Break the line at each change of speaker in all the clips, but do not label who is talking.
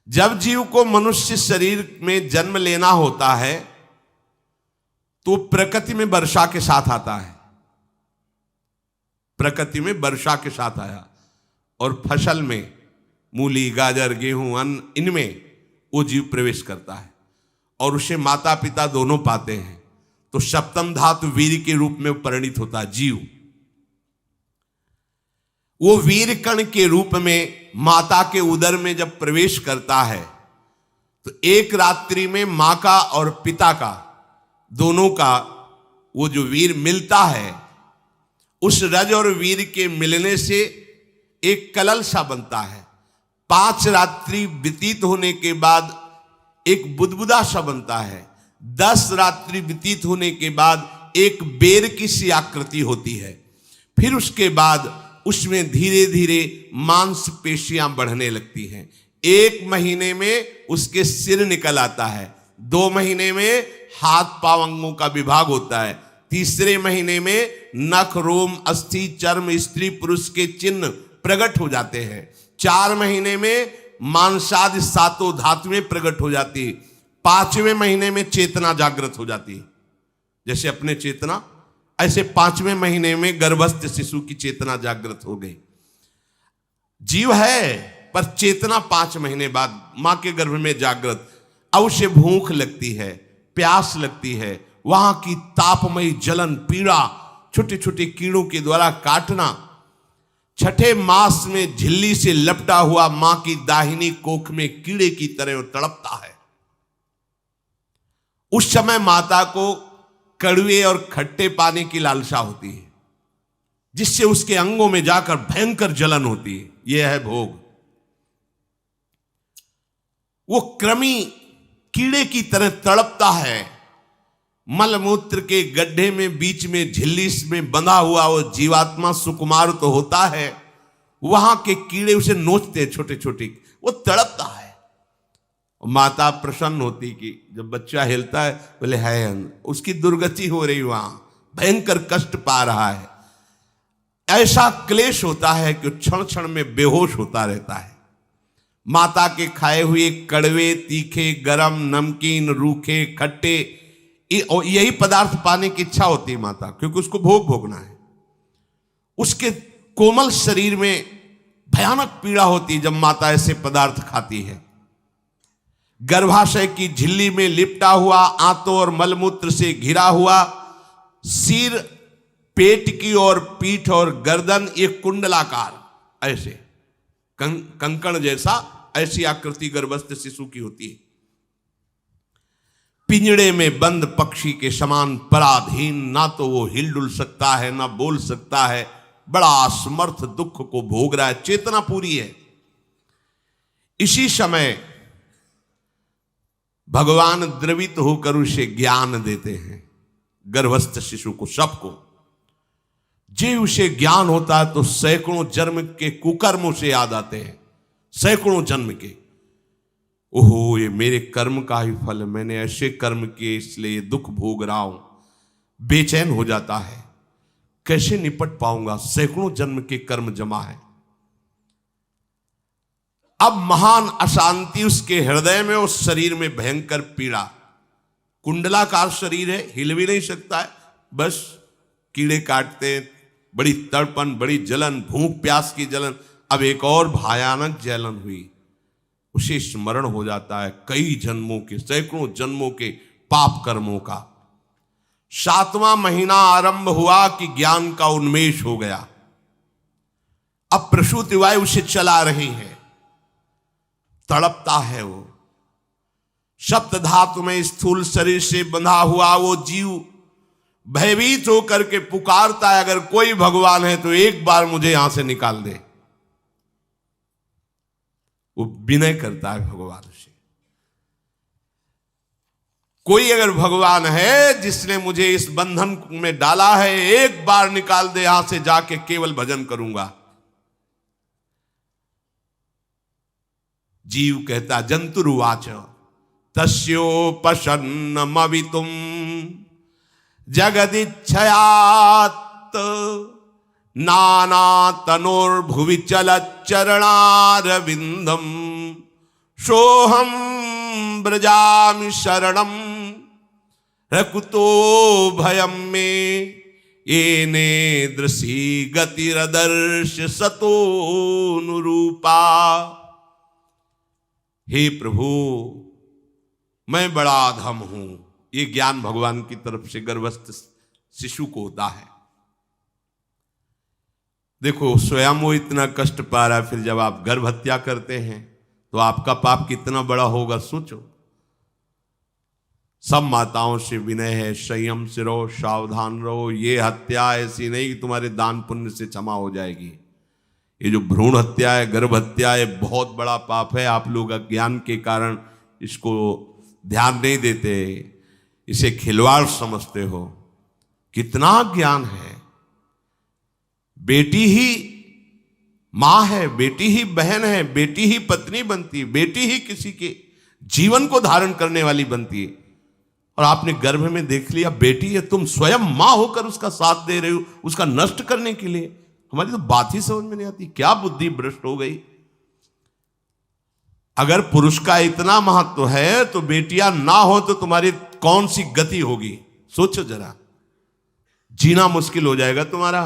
जब जीव को मनुष्य शरीर में जन्म लेना होता है तो प्रकृति में वर्षा के साथ आता है, प्रकृति में वर्षा के साथ आया, और फसल में मूली, गाजर, गेहूं, अन्न, इनमें वो जीव प्रवेश करता है और उसे माता पिता दोनों पाते हैं। तो सप्तम धातु वीर के रूप में परिणित होता है जीव। वो वीर कण के रूप में माता के उदर में जब प्रवेश करता है तो एक रात्रि में मां का और पिता का, दोनों का वो जो वीर मिलता है, उस रज और वीर के मिलने से एक कलल सा बनता है। 5 रात्रि व्यतीत होने के बाद एक बुदबुदा सा बनता है। 10 रात्रि व्यतीत होने के बाद एक बेर की सी आकृति होती है। फिर उसके बाद उसमें धीरे धीरे मांसपेशियां बढ़ने लगती हैं। 1 महीने में उसके सिर निकल आता है, 2 महीने में हाथ पांव अंगों का विभाग होता है, तीसरे महीने में नख, रोम, अस्थि, चर्म, स्त्री पुरुष के चिन्ह प्रकट हो जाते हैं, 4 महीने में मांसादि 7 धातुएं प्रकट हो जाती है, 5वें महीने में चेतना जागृत हो जाती है। जैसे अपने चेतना, ऐसे 5वें महीने में गर्भस्थ शिशु की चेतना जागृत हो गई। जीव है पर चेतना 5 महीने बाद मां के गर्भ में जागृत। अब उसे भूख लगती है, प्यास लगती है, वहां की तापमयी जलन, पीड़ा, छोटे छोटे कीड़ों के द्वारा काटना। 6ठे मास में झिल्ली से लपटा हुआ मां की दाहिनी कोख में कीड़े की तरह तड़पता है। उस समय माता को कड़वे और खट्टे पानी की लालसा होती है, जिससे उसके अंगों में जाकर भयंकर जलन होती है। यह है भोग। वो कृमि कीड़े की तरह तड़पता है। मलमूत्र के गड्ढे में बीच में झिल्ली में बंधा हुआ वो जीवात्मा सुकुमार तो होता है, वहां के कीड़े उसे नोचते छोटे छोटे, वो तड़पता है। माता प्रसन्न होती कि जब बच्चा हिलता है, बोले है उसकी दुर्गति हो रही, वहां भयंकर कष्ट पा रहा है। ऐसा क्लेश होता है कि क्षण क्षण में बेहोश होता रहता है। माता के खाए हुए कड़वे, तीखे, गरम, नमकीन, रूखे, खट्टे, यही पदार्थ पाने की इच्छा होती है माता, क्योंकि उसको भोग भोगना है। उसके कोमल शरीर में भयानक पीड़ा होती है जब माता ऐसे पदार्थ खाती है। गर्भाशय की झिल्ली में लिपटा हुआ, आंतों और मलमूत्र से घिरा हुआ सिर, पेट की और पीठ और गर्दन, एक कुंडलाकार ऐसे कंकण जैसा, ऐसी आकृति गर्भस्थ शिशु की होती है। पिंजड़े में बंद पक्षी के समान पराधीन, ना तो वो हिलडुल सकता है ना बोल सकता है, बड़ा असमर्थ दुख को भोग रहा है, चेतना पूरी है। इसी समय भगवान द्रवित होकर उसे ज्ञान देते हैं, गर्भस्थ शिशु को, सबको। जे उसे ज्ञान होता है तो सैकड़ों जन्म के कुकर्म उसे याद आते हैं, सैकड़ों जन्म के। ओहो, ये मेरे कर्म का ही फल है, मैंने ऐसे कर्म किए इसलिए दुख भोग रहा हूं। बेचैन हो जाता है, कैसे निपट पाऊंगा, सैकड़ों जन्म के कर्म जमा है। अब महान अशांति उसके हृदय में, उस शरीर में भयंकर पीड़ा। कुंडलाकार शरीर है, हिल भी नहीं सकता है, बस कीड़े काटते, बड़ी तड़पन, बड़ी जलन, भूख प्यास की जलन। अब एक और भयानक जलन हुई, उसे स्मरण हो जाता है कई जन्मों के, सैकड़ों जन्मों के पाप कर्मों का। 7वां महीना आरंभ हुआ कि ज्ञान का उन्मेष हो गया। अब प्रसूति वायु उसे चला रही है, तड़पता है वो। सप्त धातु में स्थूल शरीर से बंधा हुआ वो जीव भयभीत होकर के पुकारता है, अगर कोई भगवान है तो एक बार मुझे यहां से निकाल दे। वो विनय करता है भगवान से, कोई अगर भगवान है जिसने मुझे इस बंधन में डाला है, एक बार निकाल दे, यहां से जाके केवल भजन करूंगा। जीव कहता, जंतुरुवाच तस्योपशन्नमवितुम जगदिच्छयात् नाना तनोर्भुवि चलच्चरणारविंदम सोहम ब्रजामि शरणम रकुतो भयम में येने दृशी गतिरदर्श सतोनुरूपा। हे प्रभु, मैं बड़ा अधम हूं। ये ज्ञान भगवान की तरफ से गर्भस्थ शिशु को होता है। देखो, स्वयं वो इतना कष्ट पा रहा है, फिर जब आप गर्भ हत्या करते हैं तो आपका पाप कितना बड़ा होगा, सोचो। सब माताओं से विनय है, संयम से रहो, सावधान रहो। ये हत्या ऐसी नहीं कि तुम्हारे दान पुण्य से क्षमा हो जाएगी। ये जो भ्रूण हत्या है, गर्भ हत्या है, बहुत बड़ा पाप है। आप लोग अज्ञान के कारण इसको ध्यान नहीं देते, इसे खिलवाड़ समझते हो। कितना ज्ञान है। बेटी ही मां है, बेटी ही बहन है, बेटी ही पत्नी बनती है, बेटी ही किसी के जीवन को धारण करने वाली बनती है। और आपने गर्भ में देख लिया बेटी है, तुम स्वयं मां होकर उसका साथ दे रहे हो, उसका नष्ट करने के लिए। हमारी तो बात ही समझ में नहीं आती, क्या बुद्धि भ्रष्ट हो गई। अगर पुरुष का इतना महत्व है तो बेटियां ना हो तो तुम्हारी कौन सी गति होगी, सोचो जरा। जीना मुश्किल हो जाएगा तुम्हारा।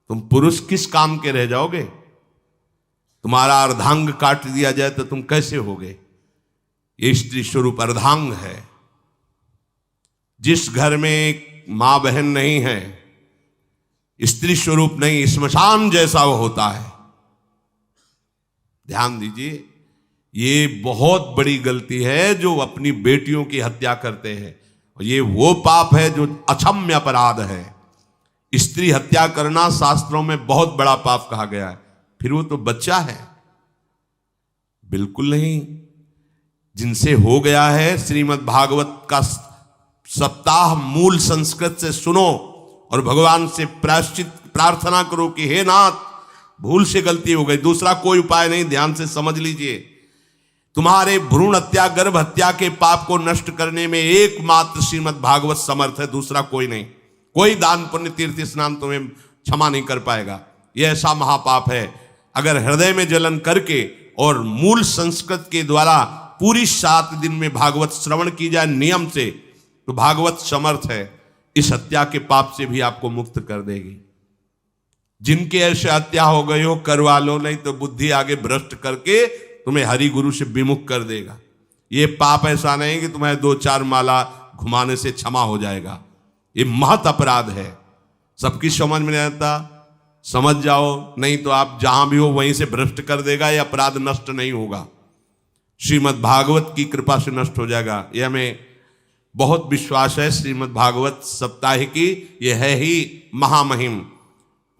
तुम पुरुष किस काम के रह जाओगे। तुम्हारा अर्धांग काट दिया जाए तो तुम कैसे होगे। ये स्त्री स्वरूप अर्धांग है। जिस घर में मां बहन नहीं है, स्त्री स्वरूप नहीं, श्मशान जैसा वो होता है। ध्यान दीजिए, ये बहुत बड़ी गलती है जो अपनी बेटियों की हत्या करते हैं। और ये वो पाप है जो अक्षम्य अपराध है। स्त्री हत्या करना शास्त्रों में बहुत बड़ा पाप कहा गया है। फिर वो तो बच्चा है, बिल्कुल नहीं। जिनसे हो गया है, श्रीमद् भागवत का सप्ताह मूल संस्कृत से सुनो और भगवान से प्रायश्चित प्रार्थना करो कि हे नाथ, भूल से गलती हो गई, दूसरा कोई उपाय नहीं। ध्यान से समझ लीजिए, तुम्हारे भ्रूण हत्या, गर्भ हत्या के पाप को नष्ट करने में एकमात्र श्रीमद् भागवत समर्थ है, दूसरा कोई नहीं। कोई दान पुण्य तीर्थ स्नान तुम्हें क्षमा नहीं कर पाएगा। यह ऐसा महापाप है। अगर हृदय में जलन करके और मूल संस्कृत के द्वारा पूरी 7 दिन में भागवत श्रवण की जाए नियम से, तो भागवत समर्थ है, इस हत्या के पाप से भी आपको मुक्त कर देगी। जिनके ऐसे हत्या हो गई हो करवा लो, नहीं तो बुद्धि आगे भ्रष्ट करके तुम्हें हरि गुरु से विमुख कर देगा। ये पाप ऐसा नहीं कि तुम्हें 2-4 माला घुमाने से क्षमा हो जाएगा। ये महत अपराध है। सबकी समझ में नहीं आता, समझ जाओ, नहीं तो आप जहां भी हो वहीं से भ्रष्ट कर देगा। ये अपराध नष्ट नहीं होगा, श्रीमद् भागवत की कृपा से नष्ट हो जाएगा। यह हमें बहुत विश्वास है। श्रीमद् भागवत सप्ताह की यह है ही महामहिम।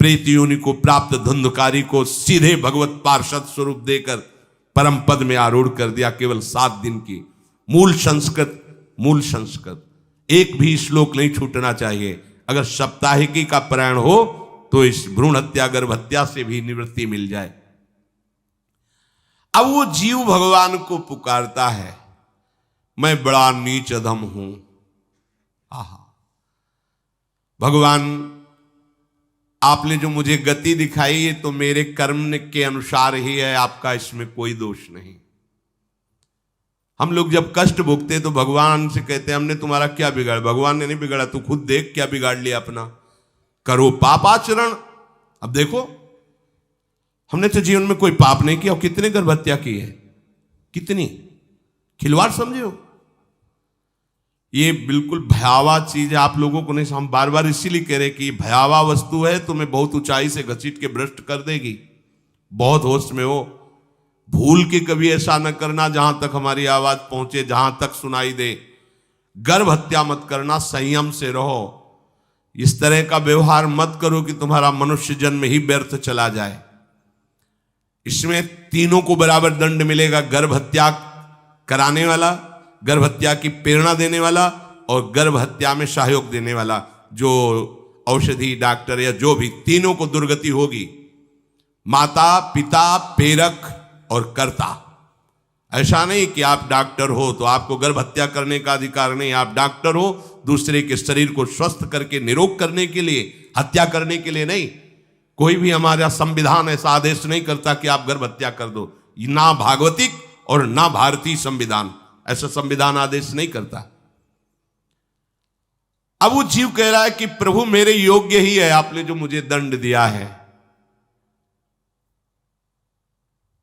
प्रेत योनि को प्राप्त धुंधकारी को सीधे भगवत पार्षद स्वरूप देकर परम पद में आरूढ़ कर दिया। केवल 7 दिन की मूल संस्कृत एक भी श्लोक नहीं छूटना चाहिए। अगर सप्ताहिकी का पारायण हो तो इस भ्रूण हत्या, गर्भ हत्या से भी निवृत्ति मिल जाए। अब वो जीव भगवान को पुकारता है, मैं बड़ा नीच अधम हूं। आहा, भगवान आपने जो मुझे गति दिखाई है तो मेरे कर्म के अनुसार ही है, आपका इसमें कोई दोष नहीं। हम लोग जब कष्ट भोगते तो भगवान से कहते हैं हमने तुम्हारा क्या बिगाड़ा। भगवान ने नहीं बिगाड़ा, तू खुद देख क्या बिगाड़ लिया अपना। करो पाप आचरण। अब देखो, हमने तो जीवन में कोई पाप नहीं किया और कितने गर्भ हत्या की है, कितनी खिलवाड़ समझे हो। ये बिल्कुल भयावह चीज है। आप लोगों को नहीं, हम बार बार इसीलिए कह रहे कि भयावह वस्तु है, तुम्हें बहुत ऊंचाई से घसीट के भ्रष्ट कर देगी। बहुत होश में हो, भूल के कभी ऐसा न करना जहां तक हमारी आवाज पहुंचे, जहां तक सुनाई दे। गर्भ हत्या मत करना, संयम से रहो। इस तरह का व्यवहार मत करो कि तुम्हारा मनुष्य जन्म ही व्यर्थ चला जाए। इसमें तीनों को बराबर दंड मिलेगा। गर्भ हत्या कराने वाला, गर्भ हत्या की प्रेरणा देने वाला और गर्भ हत्या में सहयोग देने वाला, जो औषधि डॉक्टर या जो भी, तीनों को दुर्गति होगी। माता, पिता, प्रेरक और कर्ता। ऐसा नहीं कि आप डॉक्टर हो तो आपको गर्भ हत्या करने का अधिकार नहीं। आप डॉक्टर हो दूसरे के शरीर को स्वस्थ करके निरोग करने के लिए, हत्या करने के लिए नहीं। कोई भी हमारा संविधान ऐसा आदेश नहीं करता कि आप गर्भ हत्या कर दो, ना भागवतिक और ना भारतीय संविधान। ऐसा संविधान आदेश नहीं करता। अब वो जीव कह रहा है कि प्रभु मेरे योग्य ही है आपने जो मुझे दंड दिया है।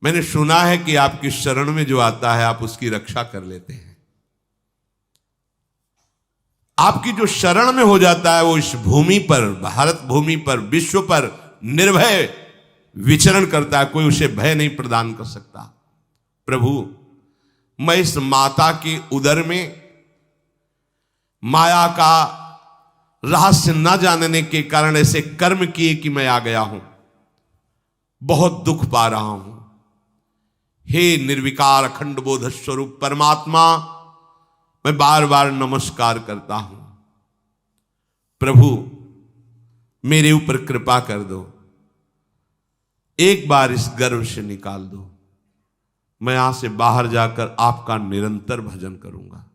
मैंने सुना है कि आपकी शरण में जो आता है आप उसकी रक्षा कर लेते हैं। आपकी जो शरण में हो जाता है वो इस भूमि पर, भारत भूमि पर, विश्व पर निर्भय विचरण करता है, कोई उसे भय नहीं प्रदान कर सकता। प्रभु मैं इस माता के उदर में माया का रहस्य न जानने के कारण ऐसे कर्म किए कि मैं आ गया हूं, बहुत दुख पा रहा हूं। हे निर्विकार अखंड बोध स्वरूप परमात्मा, मैं बार बार नमस्कार करता हूं। प्रभु मेरे ऊपर कृपा कर दो, एक बार इस गर्भ से निकाल दो, मैं यहां से बाहर जाकर आपका निरंतर भजन करूंगा।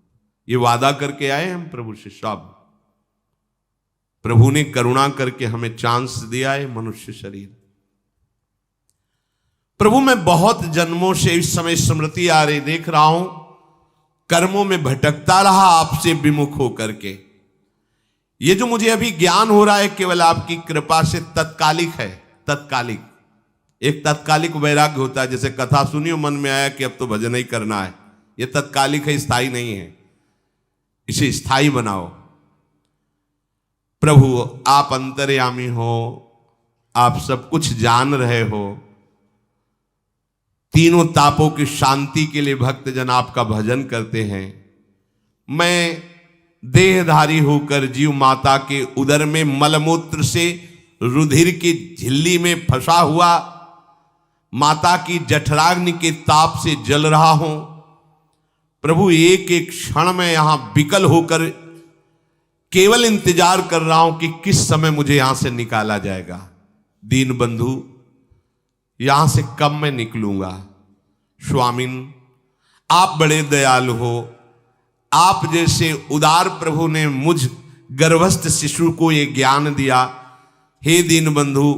ये वादा करके आए हम प्रभु से सब। प्रभु ने करुणा करके हमें चांस दिया है मनुष्य शरीर। प्रभु मैं बहुत जन्मों से इस समय स्मृति आ रही देख रहा हूं, कर्मों में भटकता रहा आपसे विमुख होकर के। ये जो मुझे अभी ज्ञान हो रहा है केवल आपकी कृपा से तत्कालिक है, तत्कालिक। एक तत्कालिक वैराग्य होता है, जैसे कथा सुनियो मन में आया कि अब तो भजन ही करना है, ये तत्कालिक है, स्थायी नहीं है। इसे स्थायी बनाओ। प्रभु आप अंतर्यामी हो, आप सब कुछ जान रहे हो। तीनों तापों की शांति के लिए भक्तजन आपका भजन करते हैं। मैं देहधारी होकर जीव माता के उदर में मलमूत्र से रुधिर की झिल्ली में फंसा हुआ माता की जठराग्नि के ताप से जल रहा हूं। प्रभु एक एक क्षण में यहां विकल होकर केवल इंतजार कर रहा हूं कि किस समय मुझे यहां से निकाला जाएगा। दीन बंधु यहां से कब मैं निकलूंगा। स्वामिन आप बड़े दयालु हो, आप जैसे उदार प्रभु ने मुझ गर्भस्थ शिशु को ये ज्ञान दिया। हे दीन बंधु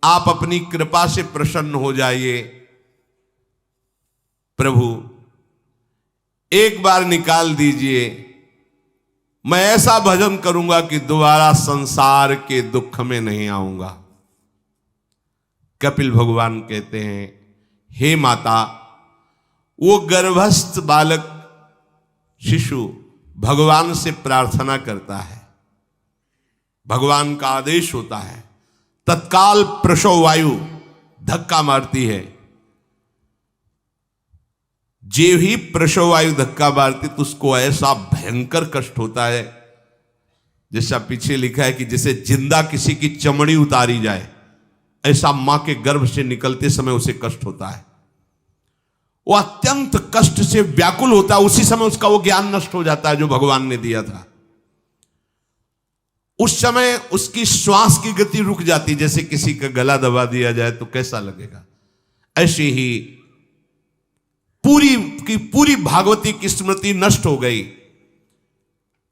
आप अपनी कृपा से प्रसन्न हो जाइए। प्रभु एक बार निकाल दीजिए, मैं ऐसा भजन करूंगा कि दोबारा संसार के दुख में नहीं आऊंगा। कपिल भगवान कहते हैं, हे माता, वो गर्भस्थ बालक शिशु भगवान से प्रार्थना करता है, भगवान का आदेश होता है, तत्काल प्रसव वायु धक्का मारती है। जे ही प्रसव वायु धक्का मारती तो उसको ऐसा भयंकर कष्ट होता है, जैसा पीछे लिखा है कि जैसे जिंदा किसी की चमड़ी उतारी जाए, ऐसा मां के गर्भ से निकलते समय उसे कष्ट होता है। वो अत्यंत कष्ट से व्याकुल होता है। उसी समय उसका वो ज्ञान नष्ट हो जाता है जो भगवान ने दिया था। उस समय उसकी श्वास की गति रुक जाती, जैसे किसी का गला दबा दिया जाए तो कैसा लगेगा। ऐसे ही पूरी की पूरी भागवती की स्मृति नष्ट हो गई।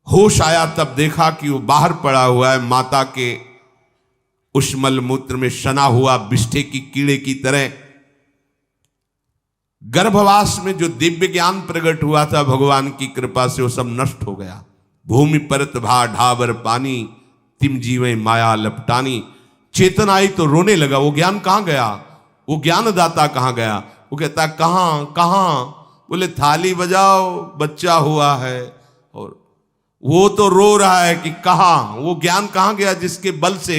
होश आया तब देखा कि वो बाहर पड़ा हुआ है, माता के उस मलमूत्र में सना हुआ बिष्ठे की कीड़े की तरह। गर्भवास में जो दिव्य ज्ञान प्रकट हुआ था भगवान की कृपा से, वो सब नष्ट हो गया। भूमि परत भा ढाबर पानी, तिम जीवे माया लपटानी। चेतन आई तो रोने लगा। वो ज्ञान कहां गया, वो ज्ञानदाता कहां गया। वो कहता कहां कहां, बोले थाली बजाओ बच्चा हुआ है। और वो तो रो रहा है कि कहां, वो ज्ञान कहां गया जिसके बल से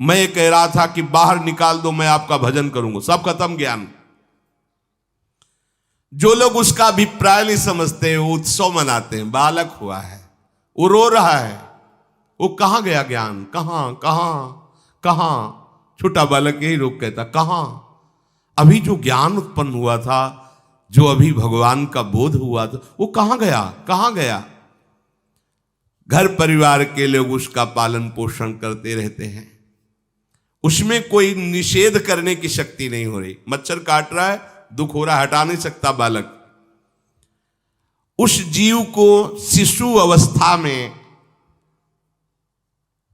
मैं कह रहा था कि बाहर निकाल दो, मैं आपका भजन करूंगा। सब खत्म ज्ञान। जो लोग उसका अभिप्राय नहीं समझते वो उत्सव मनाते हैं, बालक हुआ है, वो रो रहा है, वो कहां गया ज्ञान, कहां कहां कहां। छोटा बालक यही रोक कहता कहां। अभी जो ज्ञान उत्पन्न हुआ था, जो अभी भगवान का बोध हुआ था, वो कहां गया कहां गया। घर परिवार के लोग उसका पालन पोषण करते रहते हैं, उसमें कोई निषेध करने की शक्ति नहीं हो रही। मच्छर काट रहा है, दुख हो रहा है, हटा नहीं सकता बालक। उस जीव को शिशु अवस्था में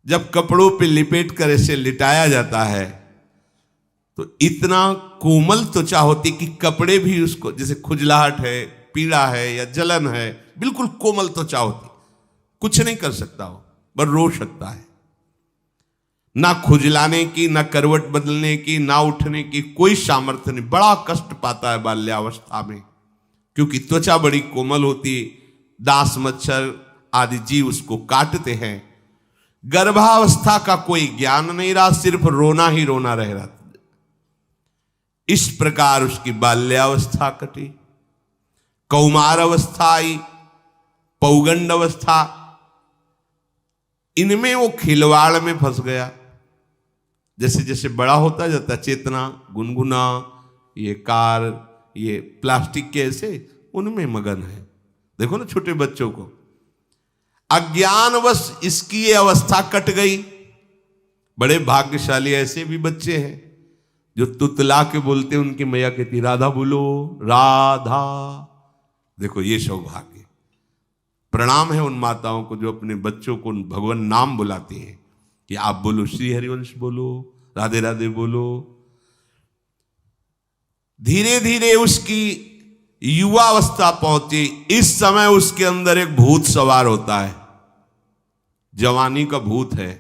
जब कपड़ों पे लिपेट कर ऐसे लिटाया जाता है तो इतना कोमल त्वचा होती कि कपड़े भी उसको, जैसे खुजलाहट है, पीड़ा है या जलन है, बिल्कुल कोमल त्वचा होती, कुछ नहीं कर सकता हो, पर रो सकता है। ना खुजलाने की, ना करवट बदलने की, ना उठने की कोई सामर्थ्य नहीं। बड़ा कष्ट पाता है बाल्यावस्था में, क्योंकि त्वचा बड़ी कोमल होती, दास मच्छर आदि जीव उसको काटते हैं। गर्भावस्था का कोई ज्ञान नहीं रहा, सिर्फ रोना ही रोना रह रहा। इस प्रकार उसकी बाल्यावस्था कटी, कौमार अवस्था आई, पौगंड अवस्था, इनमें वो खिलवाड़ में फंस गया। जैसे जैसे बड़ा होता जाता, चेतना, गुनगुना, ये कार, ये प्लास्टिक के ऐसे, उनमें मगन है। देखो ना छोटे बच्चों को, अज्ञानवश इसकी ये अवस्था कट गई। बड़े भाग्यशाली ऐसे भी बच्चे हैं जो तुतला के बोलते, उनकी मैया कहती राधा बोलो, राधा। देखो ये सौभाग्य, प्रणाम है उन माताओं को जो अपने बच्चों को भगवान नाम बुलाती हैं कि आप बोलो, श्री हरिवंश बोलो, राधे राधे बोलो। धीरे धीरे उसकी युवावस्था पहुंची। इस समय उसके अंदर एक भूत सवार होता है, जवानी का भूत है,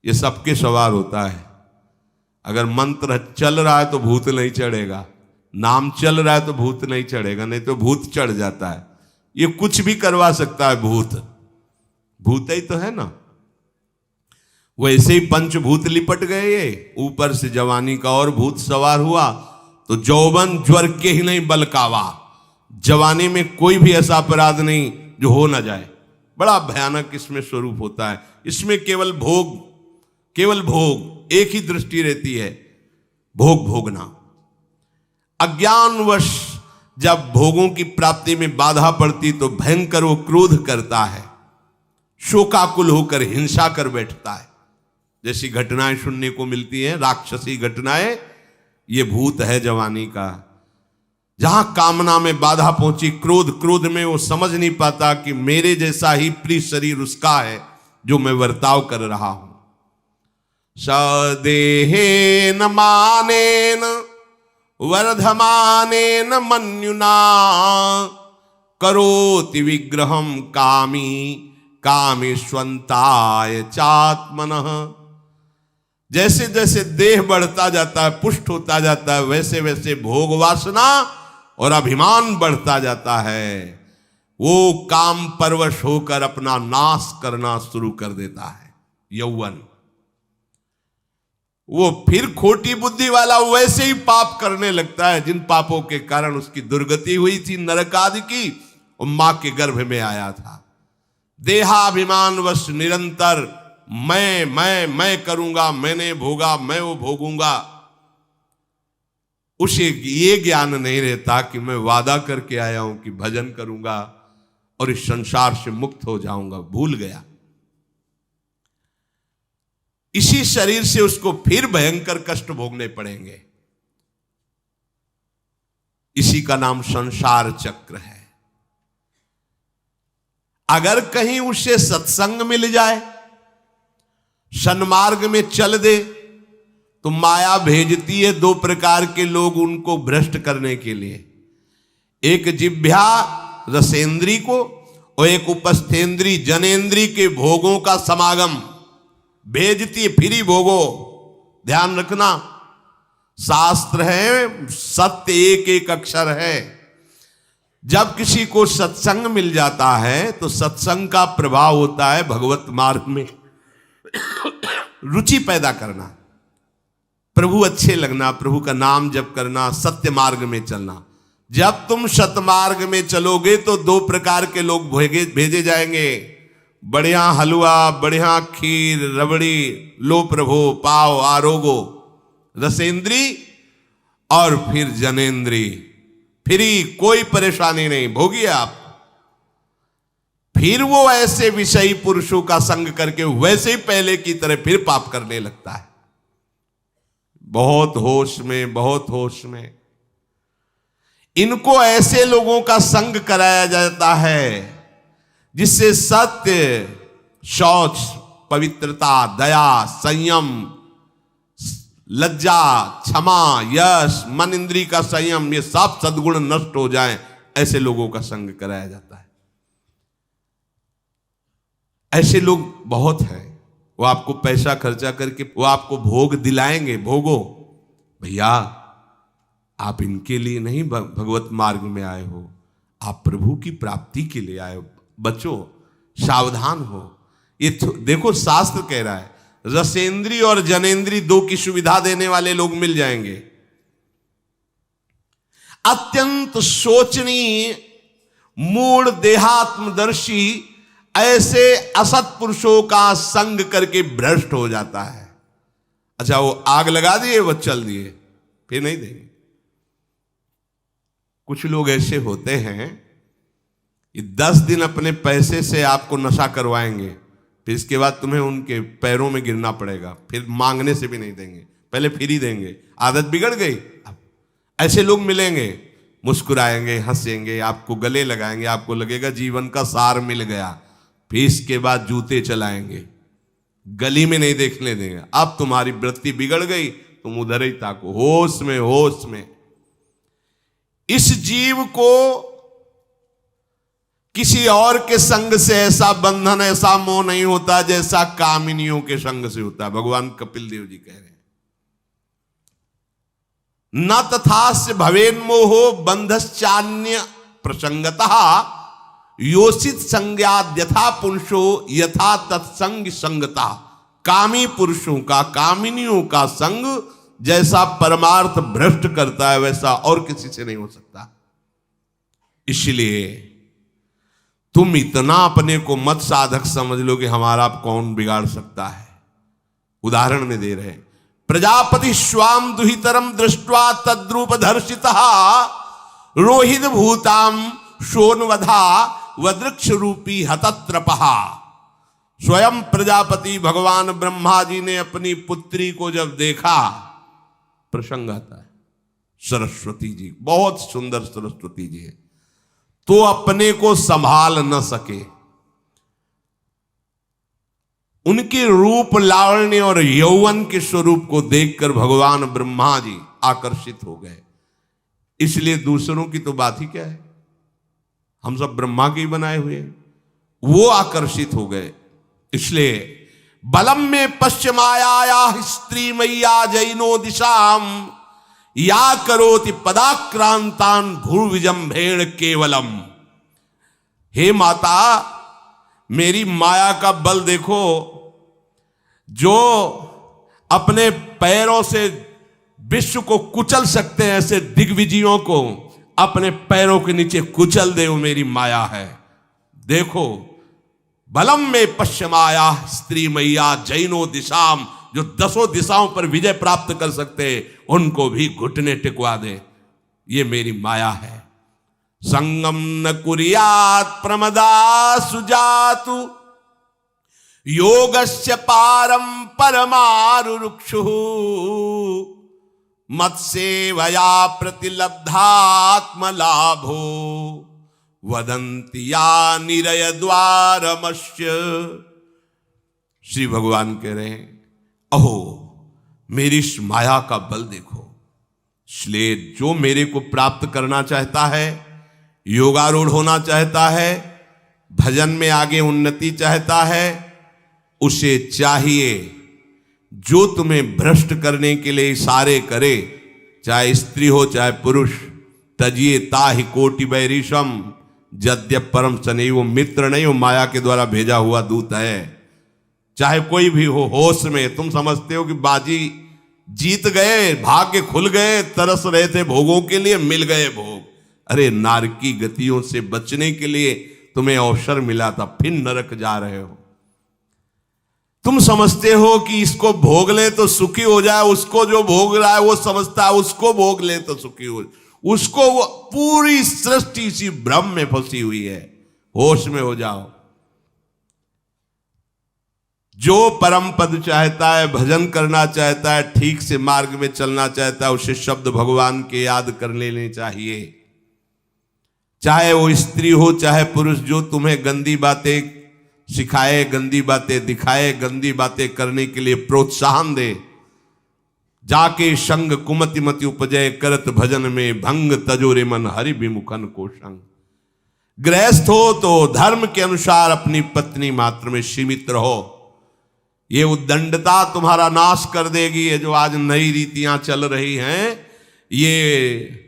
ये सबके सवार होता है। अगर मंत्र चल रहा है तो भूत नहीं चढ़ेगा, नाम चल रहा है तो भूत नहीं चढ़ेगा, नहीं तो भूत चढ़ जाता है। ये कुछ भी करवा सकता है भूत, भूत ही तो है ना। वैसे ही पंचभूत लिपट गए, ये ऊपर से जवानी का और भूत सवार हुआ, तो जौवन ज्वर के ही नहीं बलकावा। जवानी में कोई भी ऐसा अपराध नहीं जो हो ना जाए। बड़ा भयानक इसमें स्वरूप होता है। इसमें केवल भोग, केवल भोग, एक ही दृष्टि रहती है, भोग भोगना। अज्ञानवश जब भोगों की प्राप्ति में बाधा पड़ती तो भयंकर वो क्रोध करता है, शोकाकुल होकर हिंसा कर बैठता है। जैसी घटनाएं सुनने को मिलती हैं, राक्षसी घटनाएं, ये भूत है जवानी का। जहां कामना में बाधा पहुंची, क्रोध में वो समझ नहीं पाता कि मेरे जैसा ही प्रिय शरीर उसका है जो मैं वर्ताव कर रहा हूं। सदेहेन मानेन वर्धमानेन मन्युना करोति विग्रहम कामी कामेष्वंताय चात्मनः। जैसे जैसे देह बढ़ता जाता है, पुष्ट होता जाता है, वैसे वैसे भोग वासना और अभिमान बढ़ता जाता है। वो काम परवश होकर अपना नाश करना शुरू कर देता है। यौवन, वो फिर खोटी बुद्धि वाला वैसे ही पाप करने लगता है जिन पापों के कारण उसकी दुर्गति हुई थी, नरक आदि की, और मां के गर्भ में आया था। देहाभिमान वश निरंतर मैं करूंगा, मैंने भोगा, मैं वो भोगूंगा। उसे ये ज्ञान नहीं रहता कि मैं वादा करके आया हूं कि भजन करूंगा और इस संसार से मुक्त हो जाऊंगा, भूल गया। इसी शरीर से उसको फिर भयंकर कष्ट भोगने पड़ेंगे। इसी का नाम संसार चक्र है। अगर कहीं उसे सत्संग मिल जाए, सन्मार्ग में चल दे, तो माया भेजती है दो प्रकार के लोग उनको भ्रष्ट करने के लिए। एक जिह्वा रसेंद्री को और एक उपस्थेंद्री जनेंद्री के भोगों का समागम भेजती है। फिर ही भोगो, ध्यान रखना, शास्त्र है, सत्य एक एक अक्षर है। जब किसी को सत्संग मिल जाता है तो सत्संग का प्रभाव होता है भगवत मार्ग में रुचि पैदा करना, प्रभु अच्छे लगना, प्रभु का नाम जप करना, सत्य मार्ग में चलना। जब तुम सतमार्ग में चलोगे तो दो प्रकार के लोग भेजे जाएंगे। बढ़िया हलवा, बढ़िया खीर, रबड़ी, लो प्रभु, पाओ, आरोगो, रसेंद्री और फिर जनेंद्री। फ्री, कोई परेशानी नहीं, भोगिए आप। फिर वो ऐसे विषयी पुरुषों का संग करके वैसे ही पहले की तरह फिर पाप करने लगता है। बहुत होश में, बहुत होश में। इनको ऐसे लोगों का संग कराया जाता है जिससे सत्य, शौच, पवित्रता, दया, संयम, लज्जा, क्षमा, यश, मन इंद्री का संयम, ये सब सद्गुण नष्ट हो जाएं, ऐसे लोगों का संग कराया जाता है। ऐसे लोग बहुत हैं, वो आपको पैसा खर्चा करके वो आपको भोग दिलाएंगे, भोगो भैया, आप इनके लिए नहीं भगवत मार्ग में आए हो, आप प्रभु की प्राप्ति के लिए आए हो। बच्चों सावधान हो। ये देखो शास्त्र कह रहा है रसेंद्री और जनेंद्री दो की सुविधा देने वाले लोग मिल जाएंगे। अत्यंत सोचनीय मूढ़ देहात्मदर्शी ऐसे असत पुरुषों का संग करके भ्रष्ट हो जाता है। अच्छा वो आग लगा दिए, वो चल दिए, फिर नहीं देंगे। कुछ लोग ऐसे होते हैं, ये 10 दिन अपने पैसे से आपको नशा करवाएंगे, फिर इसके बाद तुम्हें उनके पैरों में गिरना पड़ेगा, फिर मांगने से भी नहीं देंगे, पहले फिर ही देंगे। आदत बिगड़ गई। अब ऐसे लोग मिलेंगे, मुस्कुराएंगे, हंसेंगे, आपको गले लगाएंगे, आपको लगेगा जीवन का सार मिल गया, फिर इसके बाद जूते चलाएंगे, गली में नहीं देखने देंगे। अब तुम्हारी वृत्ति बिगड़ गई, तुम उधर ही ताको, होश में होश में। इस जीव को किसी और के संग से ऐसा बंधन, ऐसा मोह नहीं होता जैसा कामिनियों के संग से होता है। भगवान कपिल देव जी कह रहे हैं, न तथास्य भवेन्मोहो बंधश्चान्य प्रसंगतः योषित संज्ञाद यथा पुरुषो यथा तत्संग संगता। कामी पुरुषों का, कामिनियों का संग जैसा परमार्थ भ्रष्ट करता है वैसा और किसी से नहीं हो सकता। इसलिए तुम इतना अपने को मत साधक समझ लो कि हमारा कौन बिगाड़ सकता है। उदाहरण में दे रहे हैं, प्रजापति स्वाम दुहितरम दृष्ट्वा तद्रूप धर्षितः रोहित भूताम शोनवधा वदृक्ष रूपी हतत्रपहा। स्वयं प्रजापति भगवान ब्रह्मा जी ने अपनी पुत्री को जब देखा, प्रसंग आता है, सरस्वती जी, बहुत सुंदर सरस्वती जी है, तो अपने को संभाल न सके। उनके रूप लावण्य और यौवन के स्वरूप को देखकर भगवान ब्रह्मा जी आकर्षित हो गए। इसलिए दूसरों की तो बात ही क्या है, हम सब ब्रह्मा के ही बनाए हुए हैं, वो आकर्षित हो गए। इसलिए बलम में पश्चिमाया स्त्री मैया जैनो दिशाम या करोति पदाक्रांतान भूर्विजंभेण केवलम। हे माता, मेरी माया का बल देखो, जो अपने पैरों से विश्व को कुचल सकते हैं, ऐसे दिग्विजयों को अपने पैरों के नीचे कुचल दे, वो मेरी माया है। देखो, बलम में पश्चिमाया स्त्री मैया जैनो दिशाम, जो 10 दिशाओं पर विजय प्राप्त कर सकते, उनको भी घुटने टिकवा दे, ये मेरी माया है। संगम न कुर्यात् प्रमदा सुजातु योगस्य पारम परमारुरुक्षु मत्सेवया प्रतिलब्धात्म लाभो वदंति या निरय द्वारमस्य। श्री भगवान कह रहे हैं, अहो मेरी इस माया का बल देखो। इसलिए जो मेरे को प्राप्त करना चाहता है, योगारूढ़ होना चाहता है, भजन में आगे उन्नति चाहता है, उसे चाहिए जो तुम्हें भ्रष्ट करने के लिए इशारे करे, चाहे स्त्री हो चाहे पुरुष, तजिए ताहि कोटि बैरिशम यद्यप परम सने। वो मित्र नहीं, वो माया के द्वारा भेजा हुआ दूत है। चाहे कोई भी हो, होश में तुम समझते हो कि बाजी जीत गए, भाग्य खुल गए, तरस रहे थे भोगों के लिए, मिल गए भोग। अरे नारकी गतियों से बचने के लिए तुम्हें अवसर मिला था, फिर नरक जा रहे हो। तुम समझते हो कि इसको भोग ले तो सुखी हो जाए, उसको जो भोग रहा है वो समझता है उसको भोग ले तो सुखी हो, उसको वो पूरी सृष्टि इसी भ्रम में फंसी हुई है। होश में हो जाओ। जो परम पद चाहता है, भजन करना चाहता है, ठीक से मार्ग में चलना चाहता है, उसे शब्द भगवान के याद कर लेने चाहिए। चाहे वो स्त्री हो चाहे पुरुष, जो तुम्हें गंदी बातें सिखाए, गंदी बातें दिखाए, गंदी बातें करने के लिए प्रोत्साहन दे, जाके संग कुमति मति उपजय करत भजन में भंग तजोरे मन हरि विमुखन को संग। गृहस्थ हो तो धर्म के अनुसार अपनी पत्नी मात्र में सीमित रहो। ये उद्दंडता तुम्हारा नाश कर देगी। ये जो आज नई रीतियां चल रही हैं, ये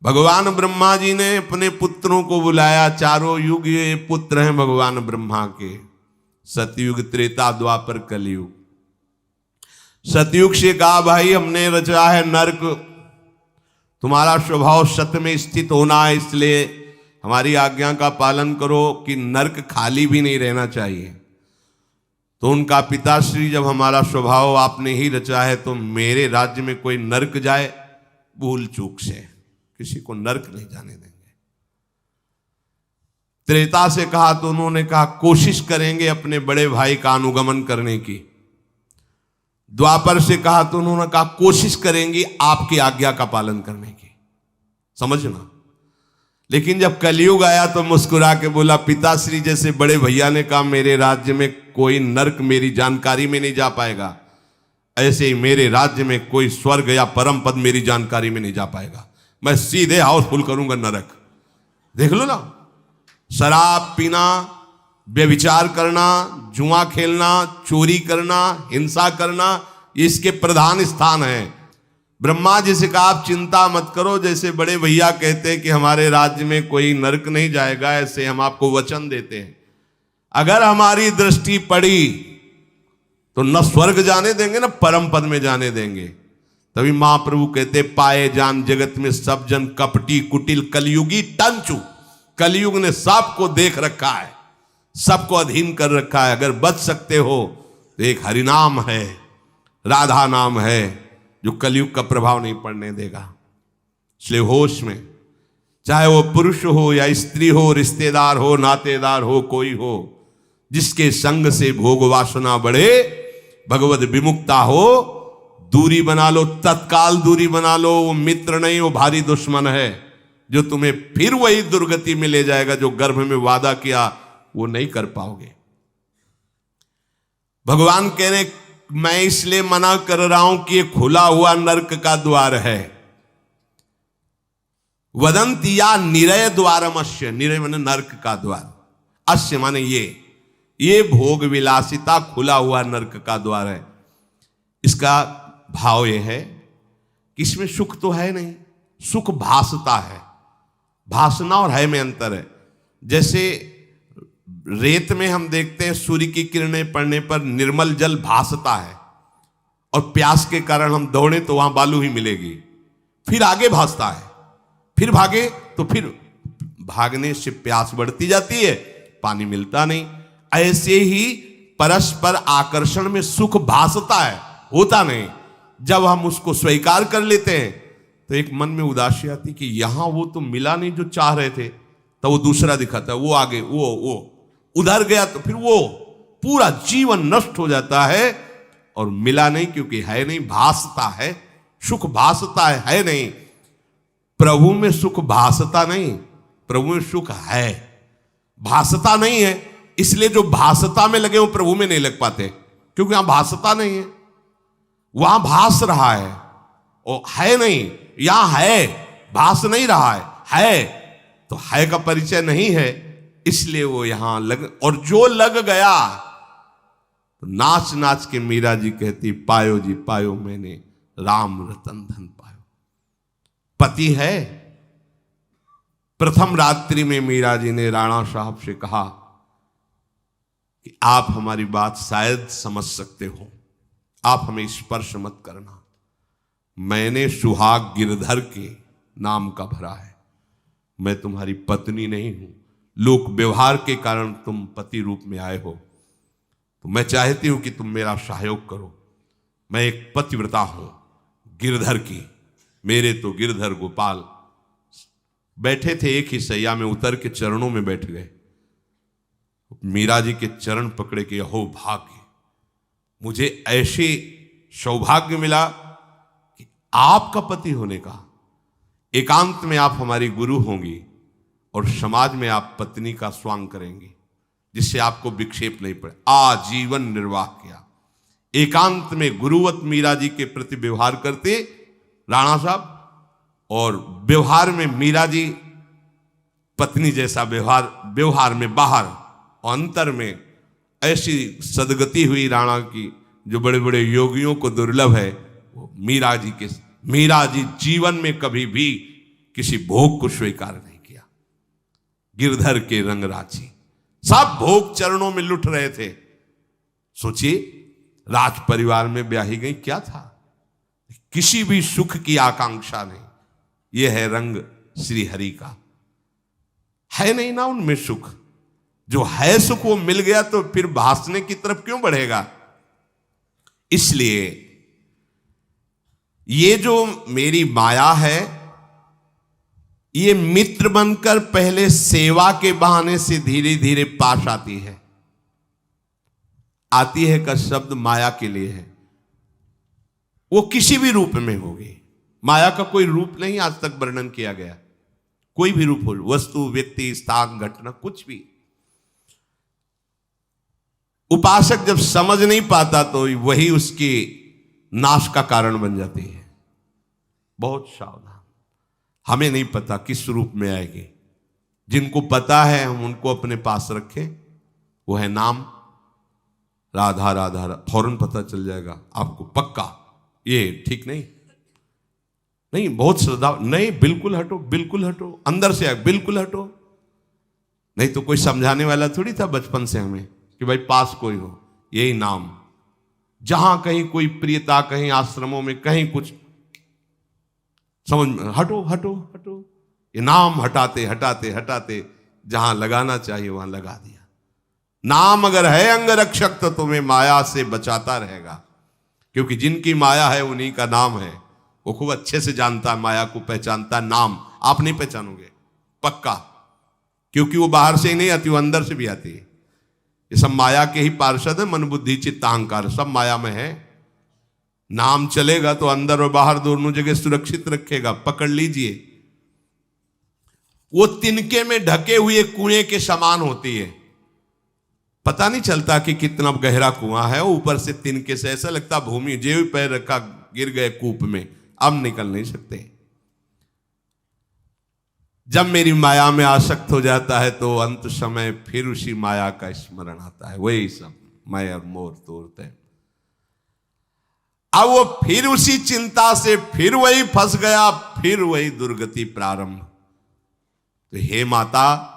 भगवान ब्रह्मा जी ने अपने पुत्रों को बुलाया। चारों युग ये पुत्र हैं भगवान ब्रह्मा के, सतयुग, त्रेता, द्वापर, कलयुग। सतयुग से कहा भाई हमने रचा है नरक, तुम्हारा स्वभाव सत्य में स्थित होना है, इसलिए हमारी आज्ञा का पालन करो कि नरक खाली भी नहीं रहना चाहिए। तो उनका पिताश्री, जब हमारा स्वभाव आपने ही रचा है तो मेरे राज्य में कोई नरक जाए, भूल चूक से किसी को नरक नहीं जाने देंगे। त्रेता से कहा तो उन्होंने कहा कोशिश करेंगे अपने बड़े भाई का अनुगमन करने की। द्वापर से कहा तो उन्होंने कहा कोशिश करेंगे आपकी आज्ञा का पालन करने की। समझना। लेकिन जब कलयुग आया तो मुस्कुरा के बोला, पिताश्री जैसे बड़े भैया ने कहा मेरे राज्य में कोई नरक मेरी जानकारी में नहीं जा पाएगा, ऐसे ही मेरे राज्य में कोई स्वर्ग या परम पद मेरी जानकारी में नहीं जा पाएगा। मैं सीधे हाउसफुल करूंगा नरक। देख लो ना, शराब पीना, व्यभिचार करना, जुआ खेलना, चोरी करना, हिंसा करना, इसके प्रधान स्थान है। ब्रह्मा जी से कहा आप चिंता मत करो, जैसे बड़े भैया कहते हैं कि हमारे राज्य में कोई नरक नहीं जाएगा, ऐसे हम आपको वचन देते हैं। अगर हमारी दृष्टि पड़ी तो न स्वर्ग जाने देंगे न परम पद में जाने देंगे। तभी महाप्रभु कहते पाए जान जगत में सब जन कपटी कुटिल कलयुगी टंचू। कलयुग ने सबको देख रखा है, सबको अधीन कर रखा है। अगर बच सकते हो तो एक हरिनाम है, राधा नाम है, जो कलयुग का प्रभाव नहीं पड़ने देगा। इसलिए होश में, चाहे वो पुरुष हो या स्त्री हो, रिश्तेदार हो, नातेदार हो, कोई हो, जिसके संग से भोग वासना बढ़े, भगवत विमुक्ता हो, दूरी बना लो, तत्काल दूरी बना लो। वो मित्र नहीं, वो भारी दुश्मन है, जो तुम्हें फिर वही दुर्गति में ले जाएगा जो गर्भ में वादा किया वो नहीं कर पाओगे। भगवान कह रहे मैं इसलिए मना कर रहा हूं कि ये खुला हुआ नरक का द्वार है। वदंती या निरय द्वारम अश्य, निरय माने नरक का द्वार, अश्य माने ये भोग विलासिता खुला हुआ नरक का द्वार है। इसका भाव यह है कि इसमें सुख तो है नहीं, सुख भासता है। भासना और है में अंतर है। जैसे रेत में हम देखते हैं सूर्य की किरणें पड़ने पर निर्मल जल भासता है, और प्यास के कारण हम दौड़े तो वहां बालू ही मिलेगी, फिर आगे भासता है, फिर भागे तो फिर भागने से प्यास बढ़ती जाती है, पानी मिलता नहीं। ऐसे ही परस्पर आकर्षण में सुख भासता है, होता नहीं। जब हम उसको स्वीकार कर लेते हैं तो एक मन में उदासी आती कि यहां वो तो मिला नहीं जो चाह रहे थे, तो वो दूसरा दिखाता है, वो आगे, वो उधर गया तो फिर वो पूरा जीवन नष्ट हो जाता है। और मिला नहीं क्योंकि है नहीं, भासता है, सुख भासता है नहीं। प्रभु में सुख भासता नहीं, प्रभु में सुख है, भासता नहीं है। इसलिए जो भासता में लगे वो प्रभु में नहीं लग पाते, क्योंकि वहां भासता नहीं है, वहां भास रहा है, और है नहीं। यहां है, भास नहीं रहा है तो है का परिचय नहीं है, इसलिए वो यहां लग। और जो लग गया तो नाच नाच के मीरा जी कहती पायो जी पायो मैंने राम रतन धन पायो। पति है। प्रथम रात्रि में मीरा जी ने राणा साहब से कहा कि आप हमारी बात शायद समझ सकते हो, आप हमें स्पर्श मत करना। मैंने सुहाग गिरधर के नाम का भरा है, मैं तुम्हारी पत्नी नहीं हूं। लोक व्यवहार के कारण तुम पति रूप में आए हो, तो मैं चाहती हूं कि तुम मेरा सहयोग करो। मैं एक पतिव्रता हूं गिरधर की। मेरे तो गिरधर गोपाल बैठे थे एक ही सैया में, उतर के चरणों में बैठ गए। मीरा जी के चरण पकड़े के अहो भाग्य, मुझे ऐसे सौभाग्य मिला कि आपका पति होने का। एकांत में आप हमारी गुरु होंगी और समाज में आप पत्नी का स्वांग करेंगी, जिससे आपको विक्षेप नहीं पड़े। आजीवन निर्वाह किया, एकांत में गुरुवत मीरा जी के प्रति व्यवहार करते राणा साहब, और व्यवहार में मीरा जी पत्नी जैसा व्यवहार में बाहर, और अंतर में ऐसी सदगति हुई राणा की जो बड़े बड़े योगियों को दुर्लभ है। वो मीरा जी जीवन में कभी भी किसी भोग को स्वीकार नहीं किया। गिरधर के रंग राची, सब भोग चरणों में लुट रहे थे। सोचिए, राज परिवार में ब्याही गई, क्या था, किसी भी सुख की आकांक्षा नहीं। यह है रंग श्री हरि का। है नहीं ना उनमें सुख, जो है सुख वो मिल गया तो फिर भासने की तरफ क्यों बढ़ेगा। इसलिए ये जो मेरी माया है, ये मित्र बनकर पहले सेवा के बहाने से धीरे धीरे पास आती है। आती है का शब्द माया के लिए है, वो किसी भी रूप में होगी। माया का कोई रूप नहीं आज तक वर्णन किया गया, कोई भी रूप हो, वस्तु, व्यक्ति, स्थान, घटना, कुछ भी। उपासक जब समझ नहीं पाता तो वही उसके नाश का कारण बन जाती है। बहुत सावधान, हमें नहीं पता किस रूप में आएगी। जिनको पता है हम उनको अपने पास रखें। वो है नाम, राधा राधा, फौरन पता चल जाएगा आपको पक्का। ये ठीक नहीं, नहीं बहुत श्रद्धा, नहीं बिल्कुल हटो, बिल्कुल हटो, अंदर से बिल्कुल हटो। नहीं तो कोई समझाने वाला थोड़ी था बचपन से हमें कि भाई पास कोई हो, यही नाम। जहां कहीं कोई प्रियता, कहीं आश्रमों में कहीं कुछ समझ में, हटो हटो हटो, ये नाम हटाते हटाते हटाते जहां लगाना चाहिए वहां लगा दिया। नाम अगर है अंगरक्षक तो तुम्हें माया से बचाता रहेगा, क्योंकि जिनकी माया है उन्हीं का नाम है। वो खूब अच्छे से जानता है, माया को पहचानता है। नाम आप नहीं पहचानोगे पक्का, क्योंकि वो बाहर से ही नहीं आती, वो अंदर से भी आती है। ये सब माया के ही पार्षद है, मन बुद्धि चित्त अहंकार सब माया में है। नाम चलेगा तो अंदर और बाहर दोनों जगह सुरक्षित रखेगा। पकड़ लीजिए, वो तिनके में ढके हुए कुएं के समान होती है। पता नहीं चलता कि कितना गहरा कुआं है, ऊपर से तिनके से ऐसा लगता भूमि, जो पैर रखा गिर गए कूप में, अब निकल नहीं सकते। जब मेरी माया में आसक्त हो जाता है तो अंत समय फिर उसी माया का स्मरण आता है। वही सब मैं और मोर तोड़ते हैं। अब वो फिर उसी चिंता से फिर वही फंस गया, फिर वही दुर्गति प्रारंभ। तो हे माता,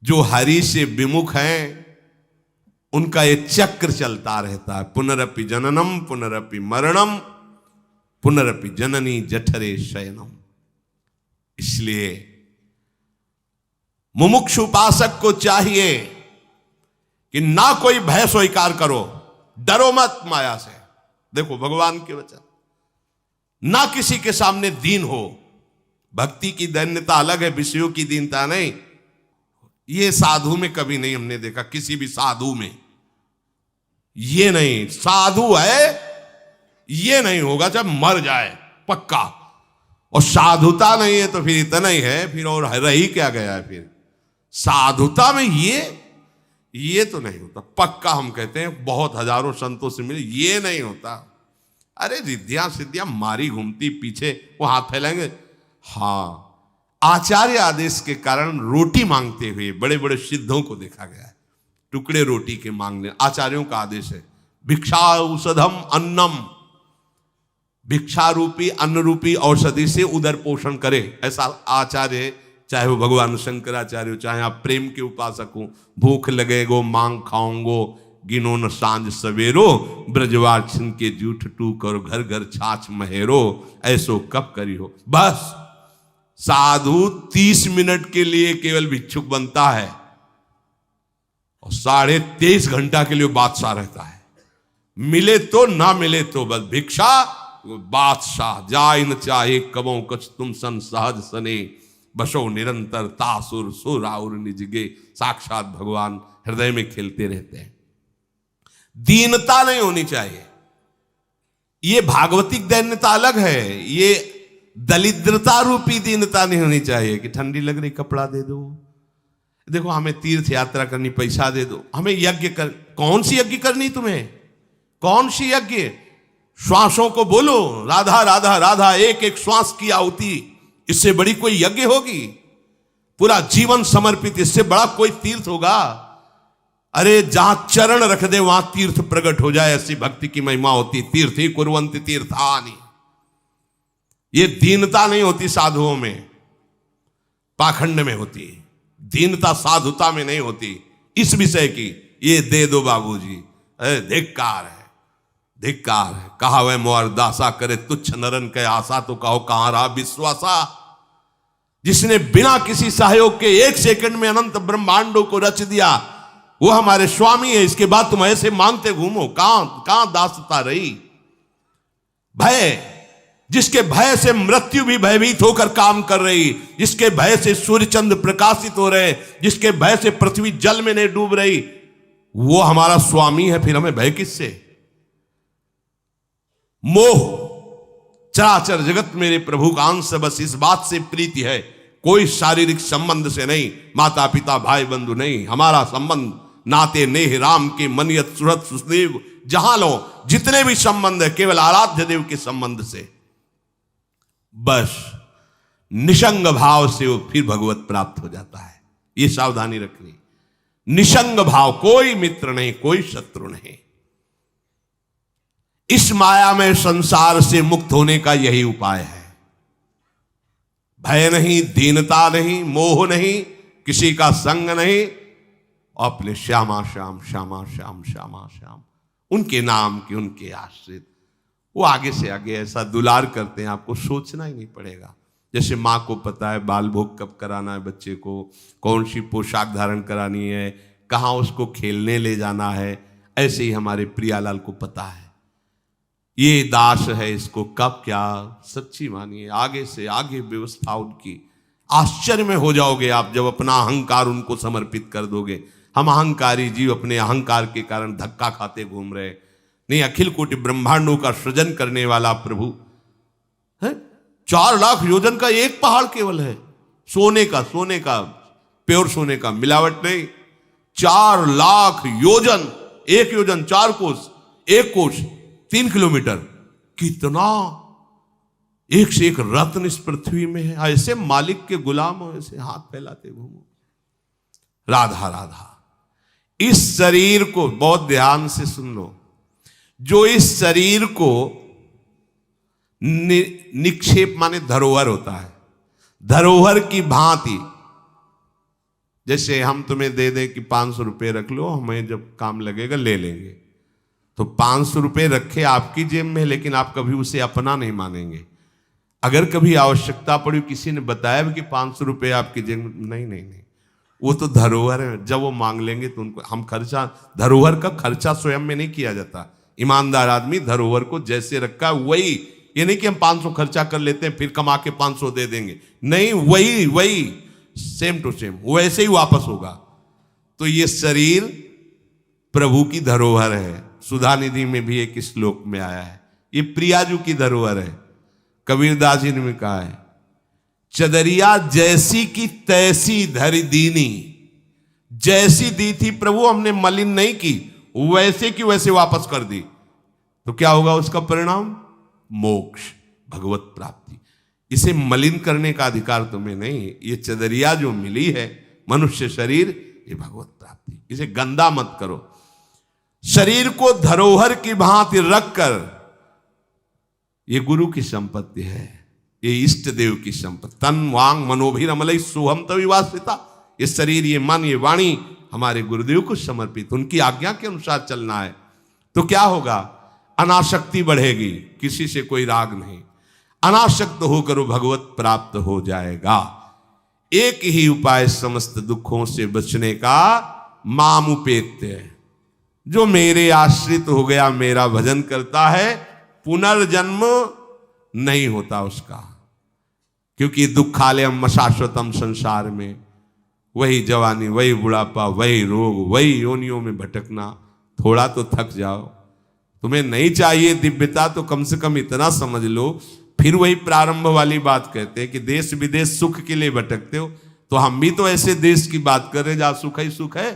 जो हरि से विमुख हैं उनका ये चक्र चलता रहता है। पुनरपि जननम पुनरपि मरणम पुनरपि जननी जठरे शयनम। इसलिए मुमुक्षु उपासक को चाहिए कि ना कोई भय स्वीकार करो, डरो मत माया से। देखो भगवान के वचन, ना किसी के सामने दीन हो। भक्ति की दैन्यता अलग है, विषयों की दीनता नहीं। ये साधु में कभी नहीं हमने देखा, किसी भी साधु में ये नहीं। साधु है ये नहीं होगा जब मर जाए पक्का, और साधुता नहीं है तो फिर इतना ही है, फिर और रही क्या गया है। फिर साधुता में ये तो नहीं होता पक्का। हम कहते हैं बहुत हजारों संतों से मिले, ये नहीं होता। अरे रिद्धियां सिद्धियां मारी घूमती पीछे, वो हाथ फैलाएंगे। हाँ, आचार्य आदेश के कारण रोटी मांगते हुए बड़े बड़े सिद्धों को देखा गया है। टुकड़े रोटी के मांगने, आचार्यों का आदेश है। भिक्षा औषधम अन्नम, भिक्षा रूपी अन्न रूपी औषधि से उदर पोषण करे, ऐसा आचार्य। चाहे वो भगवान शंकराचार्य हो, चाहे आप प्रेम के उपासक हो। भूख लगेगो मांग खाऊंगो, गिनो न सांझ सवेरो, ब्रजवार छिन के जूठ टूक और घर घर छाछ महेरो, ऐसो कब करी हो। बस साधु 30 मिनट के लिए केवल भिक्षुक बनता है और 23.5 घंटा के लिए बादशाह रहता है। मिले तो ना मिले तो बस भिक्षा बादशाह। जाय न चाहे कबों कछ तुम सन सहज सने, बसो निरंतर तासुर सुराउर निजगे। साक्षात भगवान हृदय में खेलते रहते हैं। दीनता नहीं होनी चाहिए। ये भागवतिक दैन्यता अलग है, ये दलिद्रता रूपी दीनता नहीं होनी चाहिए कि ठंडी लग रही कपड़ा दे दो, देखो हमें तीर्थ यात्रा करनी पैसा दे दो, हमें यज्ञ कर। कौन सी यज्ञ करनी तुम्हें? कौन सी यज्ञ? श्वासों को बोलो राधा राधा राधा, एक एक श्वास की आहुति, इससे बड़ी कोई यज्ञ होगी? पूरा जीवन समर्पित, इससे बड़ा कोई तीर्थ होगा? अरे जहां चरण रख दे वहां तीर्थ प्रकट हो जाए, ऐसी भक्ति की महिमा होती। तीर्थ ही कुर्वन्ति तीर्थानि। ये दीनता नहीं होती साधुओं में, पाखंड में होती। दीनता साधुता में नहीं होती। इस विषय की ये दे दो बाबूजी, अरे धिक्कार है, धिक्कार है। कहा वह मोर दासा करे तुच्छ नरन के आशा, तो कहो कहां रहा विश्वासा। जिसने बिना किसी सहयोग के 1 सेकंड में अनंत ब्रह्मांडों को रच दिया, वो हमारे स्वामी है। इसके बाद तुम ऐसे मांगते घूमो, कहां दासता रही? भय, जिसके भय से मृत्यु भी भयभीत होकर काम कर रही, जिसके भय से सूर्य चंद्र प्रकाशित हो रहे, जिसके भय से पृथ्वी जल में नहीं डूब रही, वो हमारा स्वामी है। फिर हमें भय किससे? मोह, चराचर जगत मेरे प्रभु का अंश, बस इस बात से प्रीति है। कोई शारीरिक संबंध से नहीं, माता पिता भाई बंधु नहीं। हमारा संबंध नाते नेह राम के मनियत सुरत सुदेव, जहां लो जितने भी संबंध है केवल आराध्य देव के संबंध से। बस निसंग भाव से वो फिर भगवत प्राप्त हो जाता है। ये सावधानी रखनी। निसंग भाव, कोई मित्र नहीं, कोई शत्रु नहीं। इस माया में संसार से मुक्त होने का यही उपाय है। भय नहीं, दीनता नहीं, मोह नहीं, किसी का संग नहीं, अपने श्यामा श्याम श्यामा श्याम श्यामा श्याम, उनके नाम की, उनके आश्रित। वो आगे से आगे ऐसा दुलार करते हैं, आपको सोचना ही नहीं पड़ेगा। जैसे माँ को पता है बाल भोग कब कराना है बच्चे को, कौन सी पोशाक धारण करानी है, कहाँ उसको खेलने ले जाना है, ऐसे ही हमारे प्रियालाल को पता है ये दास है, इसको कब क्या। सच्ची मानिए, आगे से आगे व्यवस्था उनकी। आश्चर्य में हो जाओगे आप जब अपना अहंकार उनको समर्पित कर दोगे। हम अहंकारी जीव अपने अहंकार के कारण धक्का खाते घूम रहे। नहीं, अखिल कोटि ब्रह्मांडों का सृजन करने वाला प्रभु है। 4 लाख योजन का एक पहाड़ केवल है, सोने का प्योर सोने का, मिलावट नहीं। 4 लाख योजन, 1 योजन 4 कोस, 1 कोस 3 किलोमीटर। कितना एक से एक रत्न इस पृथ्वी में है। ऐसे मालिक के गुलाम हो, ऐसे हाथ फैलाते घूमो। राधा राधा। इस शरीर को बहुत ध्यान से सुन लो। जो इस शरीर को निक्षेप माने धरोहर होता है, धरोहर की भांति। जैसे हम तुम्हें दे दें कि 500 रुपये रख लो, हमें जब काम लगेगा ले लेंगे, तो 500 रुपये रखे आपकी जेब में, लेकिन आप कभी उसे अपना नहीं मानेंगे। अगर कभी आवश्यकता पड़ी, किसी ने बताया भी कि 500 रुपये आपकी जेब में, नहीं, वो तो धरोहर है। जब वो मांग लेंगे तो उनको हम खर्चा, धरोहर का खर्चा स्वयं में नहीं किया जाता। ईमानदार आदमी धरोहर को जैसे रखा वही, ये नहीं कि हम 500 खर्चा कर लेते हैं फिर कमा के 500 दे देंगे, नहीं, वही सेम टू सेम वैसे ही वापस होगा। तो ये शरीर प्रभु की धरोहर है। सुधा निधि में भी एक श्लोक में आया है, ये प्रियाजू की धरोहर है। कबीरदास जी ने कहा है, चदरिया जैसी की तैसी धरि दीनी। जैसी दी थी प्रभु, हमने मलिन नहीं की, वैसे की वैसे वापस कर दी। तो क्या होगा उसका परिणाम? मोक्ष, भगवत प्राप्ति। इसे मलिन करने का अधिकार तुम्हें नहीं। ये चदरिया जो मिली है, मनुष्य शरीर, ये भगवत प्राप्ति। इसे गंदा मत करो। शरीर को धरोहर की भांति रखकर, ये गुरु की संपत्ति है, ये इष्ट देव की संपत्ति। तन वांग मनोभिरमलई सोहम तविवासिता। ये शरीर, ये मन, ये वाणी हमारे गुरुदेव को समर्पित, उनकी आज्ञा के अनुसार चलना है। तो क्या होगा? अनासक्ति बढ़ेगी, किसी से कोई राग नहीं। अनासक्त होकर वो भगवत प्राप्त हो जाएगा। एक ही उपाय समस्त दुखों से बचने का, मामुपेत्य। जो मेरे आश्रित हो गया, मेरा भजन करता है, पुनर्जन्म नहीं होता उसका। क्योंकि दुखालयम शाश्वतम, संसार में वही जवानी, वही बुढ़ापा, वही रोग, वही योनियों में भटकना। थोड़ा तो थक जाओ। तुम्हें नहीं चाहिए दिव्यता तो कम से कम इतना समझ लो। फिर वही प्रारंभ वाली बात कहते हैं कि देश विदेश सुख के लिए भटकते हो, तो हम भी तो ऐसे देश की बात कर रहे हैं जहां सुख ही सुख है।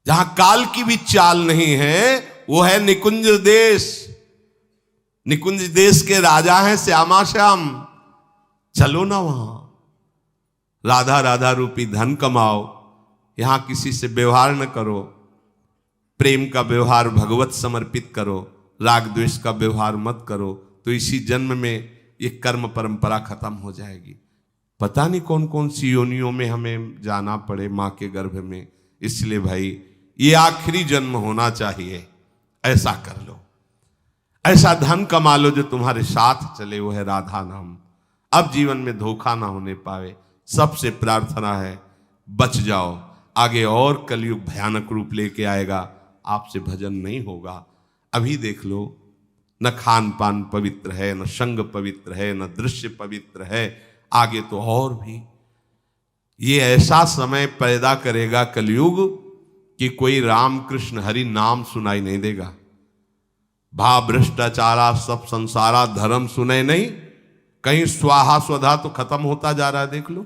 जहां काल की भी चाल नहीं है, वो है निकुंज देश। निकुंज देश के राजा हैं श्यामा श्याम। चलो ना वहां, राधा राधा रूपी धन कमाओ, यहां किसी से व्यवहार न करो, प्रेम का व्यवहार भगवत समर्पित करो, राग द्वेष का व्यवहार मत करो, तो इसी जन्म में ये कर्म परंपरा खत्म हो जाएगी। पता नहीं कौन कौन सी योनियों में हमें जाना पड़े मां के गर्भ में। इसलिए भाई ये आखिरी जन्म होना चाहिए, ऐसा कर लो, ऐसा धन कमा लो जो तुम्हारे साथ चले, वो है राधा नाम। अब जीवन में धोखा ना होने पावे। सबसे प्रार्थना है बच जाओ, आगे और कलयुग भयानक रूप लेके आएगा, आपसे भजन नहीं होगा। अभी देख लो, न खान पान पवित्र है, न संग पवित्र है, न दृश्य पवित्र है, आगे तो और भी। ये ऐसा समय पैदा करेगा कलयुग कि कोई राम कृष्ण हरि नाम सुनाई नहीं देगा। भा भ्रष्टाचारा सब संसारा धर्म सुने नहीं, कहीं स्वाहा स्वधा तो खत्म होता जा रहा है। देख लो,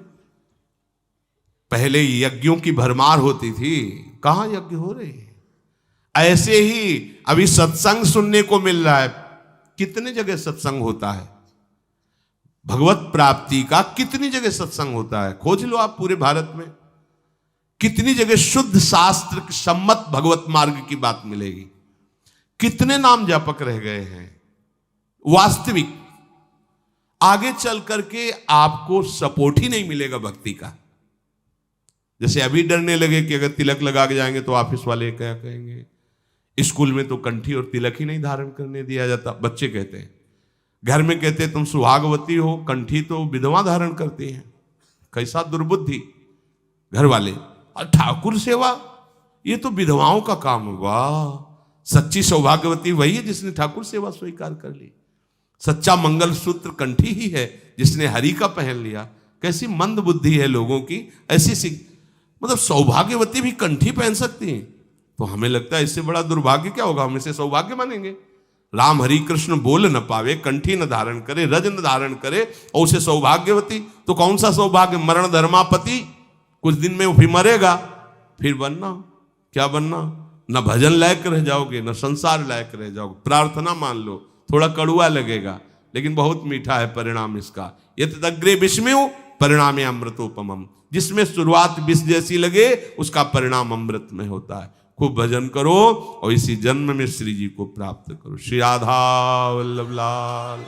पहले यज्ञों की भरमार होती थी, कहां यज्ञ हो रहे हैं। ऐसे ही अभी सत्संग सुनने को मिल रहा है। कितने जगह सत्संग होता है, भगवत प्राप्ति का कितनी जगह सत्संग होता है, खोज लो आप पूरे भारत में। कितनी जगह शुद्ध शास्त्र सम्मत भगवत मार्ग की बात मिलेगी। कितने नाम जापक रह गए हैं। वास्तविक आगे चल करके आपको सपोर्ट ही नहीं मिलेगा भक्ति का। जैसे अभी डरने लगे कि अगर तिलक लगा के जाएंगे तो ऑफिस वाले क्या कहेंगे, स्कूल में तो कंठी और तिलक ही नहीं धारण करने दिया जाता। बच्चे कहते हैं, घर में कहते हैं तुम सुहागवती हो, कंठी तो विधवा धारण करती हैं। कैसा दुर्बुद्धि घर वाले। और ठाकुर सेवा ये तो विधवाओं का काम हुआ। सच्ची सौभाग्यवती वही है जिसने ठाकुर सेवा स्वीकार कर ली। सच्चा मंगल सूत्र कंठी ही है जिसने हरि का पहन लिया। कैसी मंद बुद्धि है लोगों की। ऐसी मतलब सौभाग्यवती भी कंठी पहन सकती हैं, तो हमें लगता है इससे बड़ा दुर्भाग्य क्या होगा, हम इसे सौभाग्य मानेंगे। राम हरि कृष्ण बोल न पावे, कंठी न धारण करे, रज न धारण करे और उसे सौभाग्यवती, तो कौन सा सौभाग्य। मरण धर्मापति, कुछ दिन में वो भी मरेगा, फिर बनना क्या बनना, न भजन लायक रह जाओगे न संसार लायक रह जाओगे। प्रार्थना मान लो, थोड़ा कड़ुआ लगेगा लेकिन बहुत मीठा है परिणाम इसका। यत् अग्रे विस्मयो परिणामे अमृतोपमम। जिसमें शुरुआत विष जैसी लगे उसका परिणाम अमृत में होता है। खूब भजन करो और इसी जन्म में श्री जी को प्राप्त करो। श्री राधा वल्लभ लाल।